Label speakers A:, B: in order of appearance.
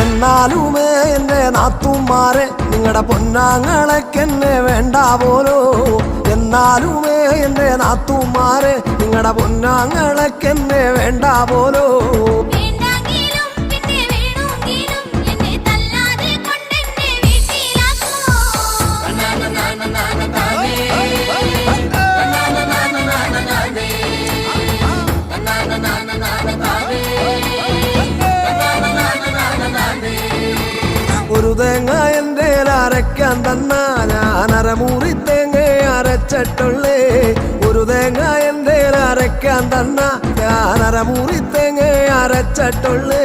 A: എന്നാലുമേ എന്റെ നാത്തുമാരെ നിങ്ങളുടെ പൊന്നാങ്ങളെക്കെന്നെ വേണ്ട പോലോ. എന്നാലുമേ എന്റെ നാത്തുമാരെ നിങ്ങളുടെ പൊന്നാങ്ങളെക്കെന്നെ വേണ്ട പോലോ. ഒരു തേങ്ങ എൻ്റെ അരയ്ക്കാൻ തന്നാ ഞാൻ അരമുറി തേങ്ങ അരച്ചിട്ടുള്ളേ. ഒരു തേങ്ങ എൻ്റെ അരയ്ക്കാൻ തന്നാ ഞാൻ അരമുറി തേങ്ങ അരച്ചിട്ടുള്ളേ.